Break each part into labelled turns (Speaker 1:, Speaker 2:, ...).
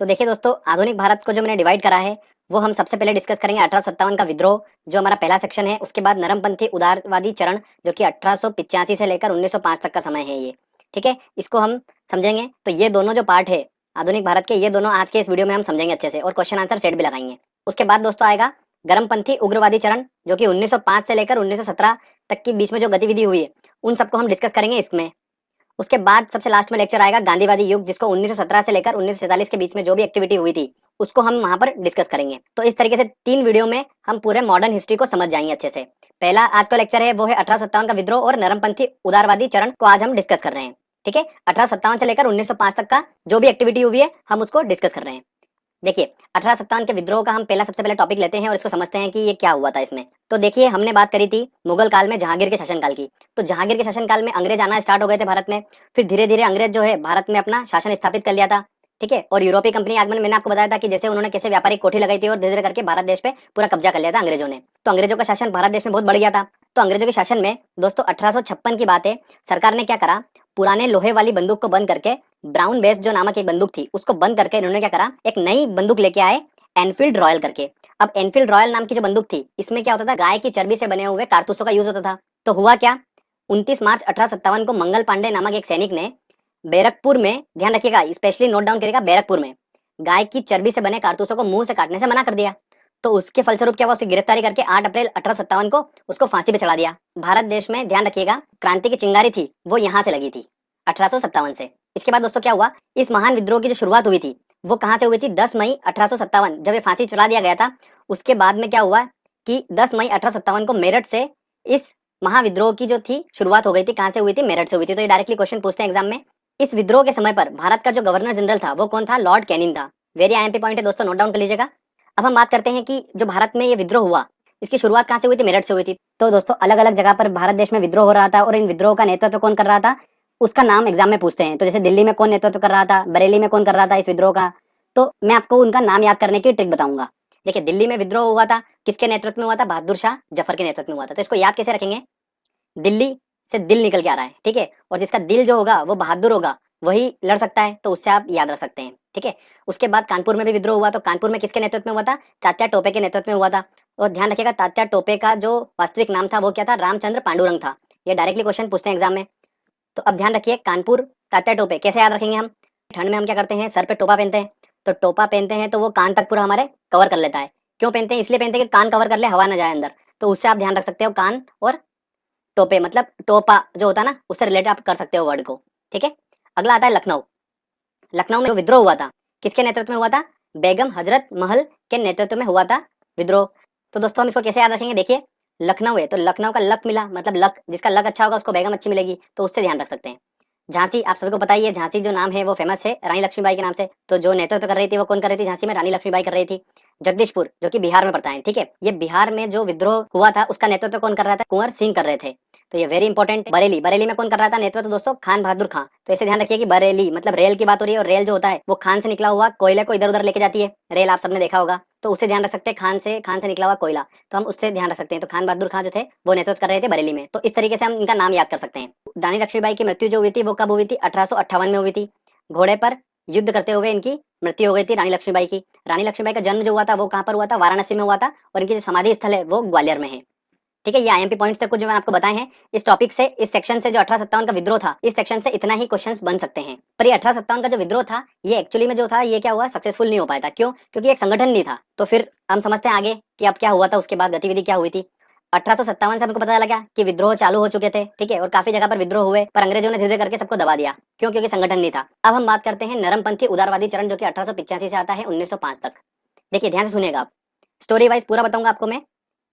Speaker 1: तो देखिए दोस्तों, आधुनिक भारत को जो मैंने डिवाइड करा है वो हम सबसे पहले डिस्कस करेंगे 1857 का विद्रोह, जो हमारा पहला सेक्शन है। उसके बाद नरमपंथी उदारवादी चरण, जो कि 1885 से लेकर 1905 तक का समय है ये। ठीक है, इसको हम समझेंगे। तो ये दोनों जो पार्ट है आधुनिक भारत के, ये दोनों आज के इस वीडियो में हम समझेंगे अच्छे से, और क्वेश्चन आंसर सेट भी लगाएंगे। उसके बाद दोस्तों आएगा गर्मपंथी उग्रवादी चरण, जो कि 1905 से लेकर 1917 तक के बीच में जो गतिविधि हुई है उन सबको हम डिस्कस करेंगे इसमें। उसके बाद सबसे लास्ट में लेक्चर आएगा गांधीवादी युग, जिसको 1917 से लेकर 1947 के बीच में जो भी एक्टिविटी हुई थी उसको हम वहां पर डिस्कस करेंगे। तो इस तरीके से 3 वीडियो में हम पूरे मॉडर्न हिस्ट्री को समझ जाएंगे अच्छे से। पहला आज का लेक्चर है वो है 1857 का विद्रोह और नरमपंथी उदारवादी चरण को आज हम डिस्कस कर रहे हैं। ठीक है, 1857 से लेकर 1905 तक का जो भी एक्टिविटी हुई है हम उसको डिस्कस कर रहे हैं। देखिए, 1857 के विद्रोह का हम पहला सबसे पहले टॉपिक लेते हैं और इसको समझते हैं कि ये क्या हुआ था इसमें। तो देखिए, हमने बात करी थी मुगल काल में जहांगीर के शासनकाल की। तो जहांगीर के शासनकाल में अंग्रेज आना स्टार्ट हो गए थे भारत में। फिर धीरे धीरे अंग्रेज जो है भारत में अपना शासन स्थापित कर लिया था। ठीक है, और यूरोपीय कंपनी आगमन मैंने आपको बताया था कि जैसे उन्होंने कैसे व्यापारिक कोठी लगाई थी और धीरे धीरे करके भारत देश पे पूरा कब्जा कर लिया था अंग्रेजों ने। तो अंग्रेजों का शासन भारत देश में बहुत बढ़ गया था। तो अंग्रेजों के शासन में दोस्तों 1856 की बात है, सरकार ने क्या करा, पुराने लोहे वाली बंदूक को बंद करके ब्राउन बेस जो नामक एक बंदूक थी उसको बंद करके इन्होंने क्या करा, एक नई बंदूक लेके आए, एनफील्ड रॉयल करके। अब एनफील्ड रॉयल नाम की जो बंदूक थी इसमें क्या होता था, गाय की चर्बी से बने हुए कारतूसों का यूज होता था। तो हुआ क्या, 29 मार्च 1857 को मंगल पांडे नामक एक सैनिक ने बैरकपुर में, ध्यान रखिएगा स्पेशली नोट डाउन करिएगा, बैरकपुर में गाय की चर्बी से बने कारतूसों को मुंह से काटने से मना कर दिया। तो उसके फलस्वरूप क्या हुआ, उसकी गिरफ्तारी करके 8 अप्रैल 1857 को उसको फांसी पे चढ़ा दिया। भारत देश में ध्यान रखिएगा क्रांति की चिंगारी थी वो यहाँ से लगी थी 1857 से। इसके बाद दोस्तों क्या हुआ, इस महान विद्रोह की जो शुरुआत हुई थी वो कहां से हुई थी, 10 मई 1857 जब ये फांसी चढ़ा दिया गया था। उसके बाद में क्या हुआ कि 10 मई 1857 को मेरठ से इस महाविद्रोह की जो थी शुरुआत हो गई थी। कहां से हुई थी, मेरठ से हुई थी। तो ये डायरेक्टली क्वेश्चन पूछते हैं एग्जाम में। इस विद्रोह के समय पर भारत का जो गवर्नर जनरल था वो कौन था, लॉर्ड कैनिंग था। वेरी आईएमपी पॉइंट है दोस्तों, नोट डाउन कर लीजिएगा। अब हम बात करते हैं कि जो भारत में ये विद्रोह हुआ इसकी शुरुआत कहां से हुई थी, मेरठ से हुई थी। तो दोस्तों अलग अलग जगह पर भारत देश में विद्रोह हो रहा था और इन विद्रोह का नेतृत्व कौन कर रहा था उसका नाम एग्जाम में पूछते हैं। तो जैसे दिल्ली में कौन नेतृत्व कर रहा था, बरेली में कौन कर रहा था इस विद्रोह का, तो मैं आपको उनका नाम याद करने की ट्रिक बताऊंगा। देखिए, दिल्ली में विद्रोह हुआ था, किसके नेतृत्व में हुआ था, बहादुर शाह जफर के नेतृत्व में हुआ था। तो इसको याद कैसे रखेंगे, दिल्ली से दिल निकल के आ रहा है, ठीक है, और जिसका दिल जो होगा वो बहादुर होगा वही लड़ सकता है, तो उससे आप याद रख सकते हैं। ठीक है, उसके बाद कानपुर में भी विद्रोह हुआ। तो कानपुर में किसके नेतृत्व में हुआ था, तात्या टोपे के नेतृत्व में हुआ था। और ध्यान रखिएगा तात्या टोपे का जो वास्तविक नाम था वो क्या था, रामचंद्र पांडुरंग था। ये डायरेक्टली क्वेश्चन पूछते हैं एग्जाम में। तो अब ध्यान रखिए, कानपुर तात्या टोपे कैसे याद रखेंगे हम, ठंड में हम क्या करते हैं, सर पे टोपा पहनते हैं। तो टोपा पहनते हैं तो वो कान तक पूरा हमारे कवर कर लेता है। क्यों पहनते हैं, इसलिए पहनते हैं कि कान कवर कर ले, हवा ना जाए अंदर। तो उससे आप ध्यान रख सकते हो, कान और टोपे मतलब टोपा जो होता है ना उससे रिलेटेड आप कर सकते हो वर्ड को। ठीक है, अगला आता है लखनऊ। लखनऊ में जो विद्रोह हुआ था किसके नेतृत्व में हुआ था, बेगम हजरत महल के नेतृत्व में हुआ था विद्रोह। तो दोस्तों हम इसको कैसे याद रखेंगे, देखिए लखनऊ है तो लखनऊ का लक मिला, मतलब लक, जिसका लक अच्छा होगा उसको बेगम अच्छी मिलेगी, तो उससे ध्यान रख सकते हैं। झांसी, आप सभी को पता ही है, झांसी जो नाम है वो फेमस है रानी लक्ष्मीबाई के नाम से। तो जो नेतृत्व कर रही थी वो कौन कर रही थी झांसी में, रानी लक्ष्मीबाई कर रही थी। जगदीशपुर जो कि बिहार में पड़ता है, ठीक है, ये बिहार में जो विद्रोह हुआ था उसका नेतृत्व कौन कर रहा था, कुंवर सिंह कर रहे थे। तो ये वेरी इंपॉर्टेंट। बरेली, बरेली में कौन कर रहा था नेतृत्व दोस्तों, खान बहादुर खां। तो ऐसे ध्यान रखिए कि बरेली मतलब रेल की बात हो रही है, और रेल जो होता है वो खान से निकला हुआ कोयले को इधर उधर लेके जाती है, रेल आप सबने देखा होगा। तो उससे ध्यान रख सकते हैं, खान से निकला हुआ कोयला, तो हम उससे ध्यान रख सकते हैं। तो खान बहादुर खां जो थे वो नेतृत्व कर रहे थे बरेली में। तो इस तरीके से हम इनका नाम याद कर सकते हैं। रानी लक्ष्मीबाई की मृत्यु जो हुई थी वो कब हुई थी, 1858 में हुई थी। घोड़े पर युद्ध करते हुए इनकी मृत्यु हो गई थी रानी लक्ष्मीबाई की। रानी लक्ष्मीबाई का जन्म जो हुआ था वो कहाँ पर हुआ था, वाराणसी में हुआ था, और इनकी जो समाधि स्थल है वो ग्वालियर में है। ठीक है, ये आईएमपी पॉइंट्स तक कुछ जो मैंने आपको बताए हैं। इस टॉपिक से, इस सेक्शन से जो 1857 का विद्रोह था, इस सेक्शन से इतना ही क्वेश्चंस बन सकते हैं। पर ये 1857 का जो विद्रोह था ये एक्चुअली में जो था ये क्या हुआ, सक्सेसफुल नहीं हो पाया था। क्यों, क्योंकि एक संगठन नहीं था। तो फिर हम समझते हैं आगे कि अब क्या हुआ था, उसके बाद गतिविधि क्या हुई थी। 1857 से हमको पता लगा कि विद्रोह चालू हो चुके थे, ठीक है, और काफी जगह पर विद्रोह हुए, पर अंग्रेजों ने धीरे धीरे करके सबको दबा दिया। क्यों, क्योंकि संगठन नहीं था। अब हम बात करते हैं नरमपंथी उदारवादी चरण, जो कि 1885 से आता है 1905 तक। देखिए ध्यान से सुनिएगा आप, स्टोरी वाइज पूरा बताऊंगा आपको मैं।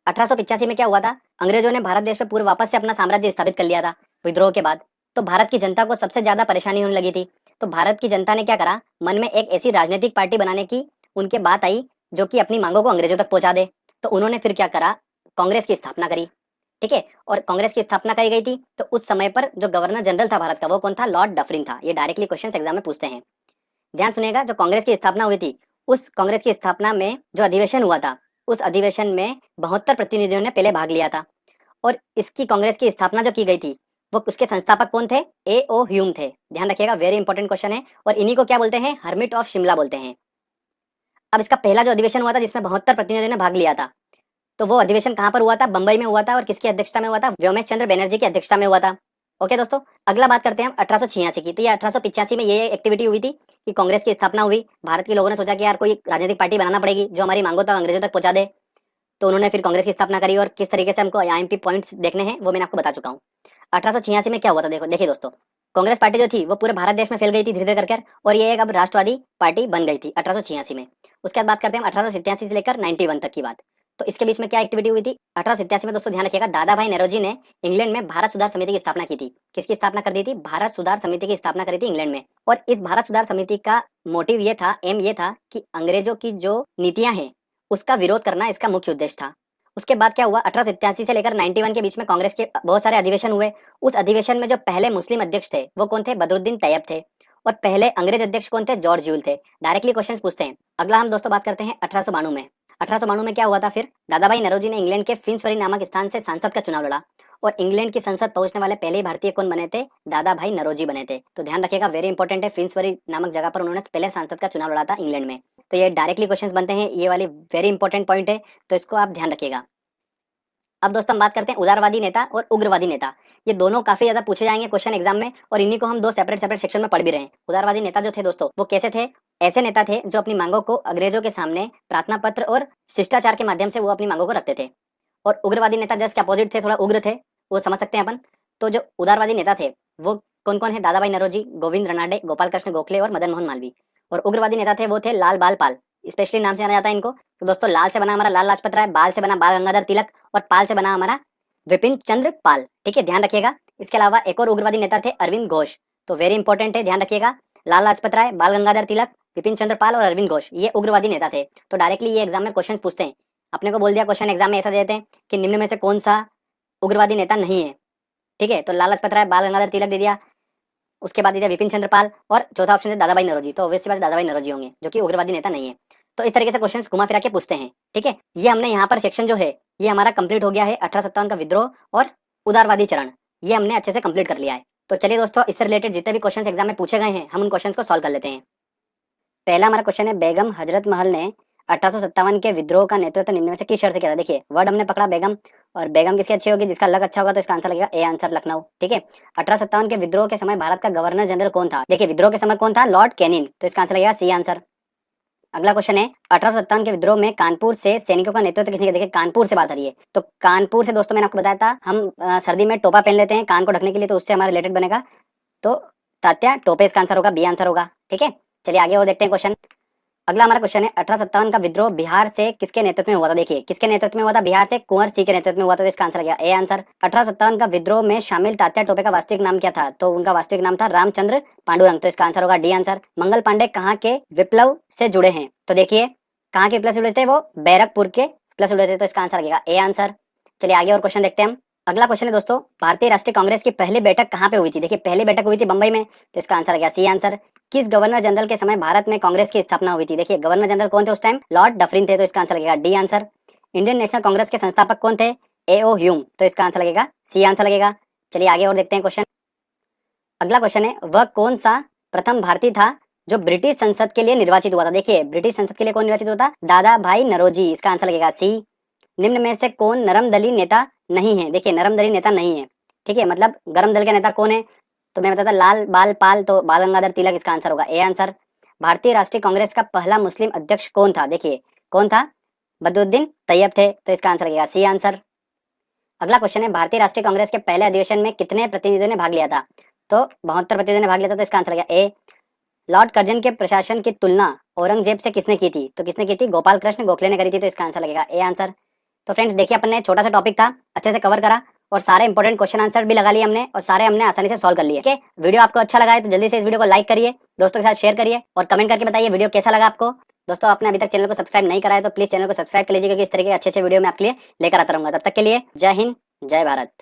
Speaker 1: 1885 में क्या हुआ था, अंग्रेजों ने भारत देश पे पूरे वापस से अपना साम्राज्य स्थापित कर लिया था विद्रोह के बाद। तो भारत की जनता को सबसे ज्यादा परेशानी होने लगी थी। तो भारत की जनता ने क्या करा, मन में एक ऐसी राजनीतिक पार्टी बनाने की उनके बात आई जो कि अपनी मांगों को अंग्रेजों तक पहुंचा दे। तो उन्होंने फिर क्या करा, कांग्रेस की स्थापना करी। ठीक है, और कांग्रेस की स्थापना करी गई थी। तो उस समय पर जो गवर्नर जनरल था भारत का वो कौन था, लॉर्ड डफरिन था। ये डायरेक्टली क्वेश्चन एग्जाम में पूछते हैं। ध्यान सुनिएगा, जो कांग्रेस की स्थापना हुई थी उस कांग्रेस की स्थापना में जो अधिवेशन हुआ था उस अधिवेशन में 72 प्रतिनिधियों ने पहले भाग लिया था। और इसकी कांग्रेस की स्थापना जो की गई थी वो उसके संस्थापक कौन थे, ए ओ ह्यूम थे। ध्यान रखिएगा, वेरी इंपॉर्टेंट क्वेश्चन है। और इन्हीं को क्या बोलते हैं, हर्मिट ऑफ शिमला बोलते हैं। अब इसका पहला जो अधिवेशन हुआ था जिसमें 72 प्रतिनिधियों ने भाग लिया था, तो वो अधिवेशन कहाँ पर हुआ था? बंबई में हुआ था। और किसकी अध्यक्षता में हुआ था? व्योमेश चंद्र बैनर्जी की अध्यक्षता में हुआ था। ओके दोस्तों, अगला बात करते हैं हम 1886 की। तो ये 1885 में ये एक्टिविटी हुई थी कि कांग्रेस की स्थापना हुई। भारत के लोगों ने सोचा कि यार कोई राजनीतिक पार्टी बनाना पड़ेगी जो हमारी मांगों तक अंग्रेजों तक पहुंचा दे। तो उन्होंने फिर कांग्रेस की स्थापना करी। और किस तरीके से हमको आईएमपी पॉइंट्स देखने हैं वो मैंने आपको बता चुका हूँ। 1886 में क्या हुआ था, देखो देखिए दोस्तों, कांग्रेस पार्टी जो थी वो पूरे भारत देश में फैल गई थी धीरे धीरे करके, और ये एक अब राष्ट्रवादी पार्टी बन गई थी 1886 में। उसके बाद बात करते हैं 1887 से लेकर 91 तक की बात। तो इसके बीच में क्या एक्टिविटी हुई थी? 1887 में दोस्तों ध्यान रखिएगा, दादा भाई नौरोजी ने इंग्लैंड में भारत सुधार समिति की स्थापना की थी। किसकी स्थापना कर दी थी? भारत सुधार समिति की स्थापना करी थी इंग्लैंड में। और इस भारत सुधार समिति का मोटिव ये था, एम ये था कि अंग्रेजों की जो नीतियां हैं उसका विरोध करना इसका मुख्य उद्देश्य था। उसके बाद क्या हुआ? 1887 से लेकर 91 के बीच में कांग्रेस के बहुत सारे अधिवेशन हुए। उस अधिवेशन में जो पहले मुस्लिम अध्यक्ष थे वो कौन थे? बदरुद्दीन तैयब थे। और पहले अंग्रेज अध्यक्ष कौन थे? जॉर्ज यूल थे। डायरेक्टली क्वेश्चन पूछते हैं। अगला हम दोस्तों बात करते हैं 1892 में। 1892 में क्या हुआ था फिर? दादा भाई नौरोजी ने इंग्लैंड के फिंसबरी नामक स्थान से सांसद का चुनाव लड़ा। और इंग्लैंड की संसद पहुंचने वाले पहले ही भारतीय कौन बने थे? दादा भाई नौरोजी बने थे। तो ध्यान रखिएगा, वेरी इंपॉर्टेंट है, फिंसबरी नामक जगह पर उन्होंने पहले सांसद का चुनाव लड़ा था इंग्लैंड में। तो ये डायरेक्टली क्वेश्चंस बनते हैं, ये वाली वेरी इंपॉर्टेंट पॉइंट है, तो इसको आप ध्यान रखिएगा। अब दोस्तों हम बात करते हैं उदारवादी नेता और उग्रवादी नेता। ये दोनों काफी ज्यादा पूछे जाएंगे क्वेश्चन एग्जाम में, और इन्हीं को हम दो सेपरेट सेपरेट सेक्शन में पढ़ भी रहे हैं। उदारवादी नेता जो थे दोस्तों वो कैसे थे? ऐसे नेता थे जो अपनी मांगों को अंग्रेजों के सामने प्रार्थना पत्र और शिष्टाचार के माध्यम से वो अपनी मांगों को रखते थे। और उग्रवादी नेता जस्ट के अपोजिट थे, थोड़ा उग्र थे, वो समझ सकते हैं अपन। तो जो उदारवादी नेता थे वो कौन कौन है? दादा भाई नौरोजी, गोविंद रनाडे, गोपाल कृष्ण गोखले और मदन मोहन मालवीय। और उग्रवादी नेता थे वो थे लाल बाल पाल, स्पेशली नाम से जाना जाता है इनको। तो दोस्तों लाल से बना हमारा लाल लाजपत राय, बाल से बना बाल गंगाधर तिलक, और पाल से बना हमारा विपिन चंद्र पाल। ठीक है, ध्यान रखिएगा। इसके अलावा एक और उग्रवादी नेता थे अरविंद घोष। तो वेरी इंपॉर्टेंट है, ध्यान रखिएगा। लाल लाजपत राय, बाल गंगाधर तिलक, विपिन चंद्र पाल और अरविंद घोष, ये उग्रवादी नेता थे। तो डायरेक्टली ये एग्जाम में क्वेश्चन पूछते हैं। अपने को बोल दिया क्वेश्चन एग्जाम में ऐसा देते हैं कि निम्न में से कौन सा उग्रवादी नेता नहीं है। ठीक है, तो लाल लाजपत राय, बाल गंगाधर तिलक दे दिया, उसके बाद दे दिया विपिन चंद्र पाल, और चौथा ऑप्शन है दादा भाई नौरोजी। तो ऑब्वियसली बात दादा भाई नौरोजी होंगे जो कि उग्रवादी नेता नहीं है। तो इस तरीके से क्वेश्चंस घुमा फिरा के पूछते हैं। ठीक है, ये हमने यहाँ पर सेक्शन जो है ये हमारा कंप्लीट हो गया है। 1857 का विद्रोह और उदारवादी चरण, ये हमने अच्छे से कंप्लीट कर लिया है। तो चलिए दोस्तों, इससे रिलेटेड जितने भी क्वेश्चंस एग्जाम में पूछे गए हैं हम उन क्वेश्चंस को सॉल्व कर लेते हैं। पहला हमारा क्वेश्चन है, बेगम हजरत महल ने 1857 के विद्रोह का नेतृत्व निम्न में से किस शहर से किया था? देखिए वर्ड हमने पकड़ा बेगम, और बेगम किसकी अच्छी होगी? जिसका लग अच्छा होगा तो इसका आंसर लगेगा ए आंसर, लखनऊ। ठीक है, 1857 के विद्रोह के समय भारत का गवर्नर जनरल कौन था? देखिए विद्रोह के समय कौन था? Lord Canning. तो इसका आंसर लगेगा सी आंसर। अगला क्वेश्चन है, 1857 के विद्रोह में कानपुर से सैनिकों का नेतृत्व किसने किया? देखिए कानपुर से बात आ रही है, तो कानपुर से दोस्तों मैंने आपको बताया था हम सर्दी में टोपा पहन लेते हैं कान को ढकने के लिए, तो उससे हमारा रिलेटेड बनेगा। तो तात्या टोपे इसका आंसर होगा, बी आंसर होगा। ठीक है, चलिए आगे और देखते हैं क्वेश्चन। अगला हमारा क्वेश्चन है, 1857 का विद्रोह बिहार से किसके नेतृत्व में हुआ था? देखिए किसके नेतृत्व में हुआ था? बिहार से कुंवर सिंह के नेतृत्व में हुआ था। तो इसका आंसर गया ए आंसर। 1857 का विद्रोह में शामिल तात्या टोपे का वास्तविक नाम क्या था? तो उनका वास्तविक नाम था रामचंद्र पांडुरंग। तो इसका आंसर होगा डी आंसर। मंगल पांडे कहाँ के विप्लव से जुड़े हैं? तो देखिए कहाँ के विप्लव से जुड़े थे? वो बैरकपुर के विप्लव से जुड़े थे। तो इसका आंसर लगेगा ए आंसर। चलिए आगे और क्वेश्चन देखते हैं हम। अगला क्वेश्चन है दोस्तों, भारतीय राष्ट्रीय कांग्रेस की पहली बैठक कहाँ पे हुई थी? देखिए पहली बैठक हुई थी बंबई में। तो इसका आंसर गया सी आंसर। किस गवर्नर जनरल के समय भारत में कांग्रेस की स्थापना हुई थी? देखिए गवर्नर जनरल कौन थे उस टाइम? लॉर्ड डफरिन थे। तो इसका आंसर लगेगा D answer. Indian national Congress के संस्थापक कौन थे? ए ओ ह्यूम। तो इसका आंसर लगेगा सी आंसर लगेगा। चलिए आगे और देखते हैं क्वेश्चन। अगला क्वेश्चन है, वह कौन सा प्रथम भारतीय था जो ब्रिटिश संसद के लिए निर्वाचित हुआ था? देखिए ब्रिटिश संसद के लिए कौन निर्वाचित हुआ था? दादा भाई नौरोजी। इसका आंसर लगेगा सी। निम्न में से कौन नरम दली नेता नहीं है? देखिए नरम दली नेता नहीं है। ठीक है, मतलब गरम दल के नेता कौन है? तो मैं बताता लाल बाल पाल, तो बाल गंगाधर तिलक इसका आंसर होगा ए आंसर। भारतीय राष्ट्रीय कांग्रेस का पहला मुस्लिम अध्यक्ष कौन था? देखिए कौन था? बदरुद्दीन तैयब थे। तो इसका आंसर लगेगा सी आंसर। अगला क्वेश्चन है, भारतीय राष्ट्रीय कांग्रेस के पहले अधिवेशन में कितने प्रतिनिधियों ने भाग लिया था? तो 72 प्रतिनिधियों ने भाग लिया था। तो इसका आंसर लगेगा ए। लॉर्ड कर्जन के प्रशासन की तुलना औरंगजेब से किसने की थी? तो किसने की थी? गोपाल कृष्ण गोखले ने करी थी। तो इसका आंसर लगेगा ए आंसर। तो फ्रेंड्स देखिए अपन ने छोटा सा टॉपिक था, अच्छे से कवर करा, और सारे इंपॉर्टेंट क्वेश्चन आंसर भी लगा लिए हमने, और सारे हमने आसानी से सॉल्व कर लिए। ठीक है, वीडियो आपको अच्छा लगा है तो जल्दी से इस वीडियो को लाइक करिए, दोस्तों के साथ शेयर करिए, और कमेंट करके बताइए वीडियो कैसा लगा आपको। दोस्तों आपने अभी तक चैनल को सब्सक्राइब नहीं करा है तो प्लीज चैनल को सब्सक्राइब कर लीजिए, क्योंकि इस तरह के अच्छे अच्छे वीडियो मैं आपके लिए लेकर आता रहूंगा। तब तक के लिए जय हिंद, जय भारत।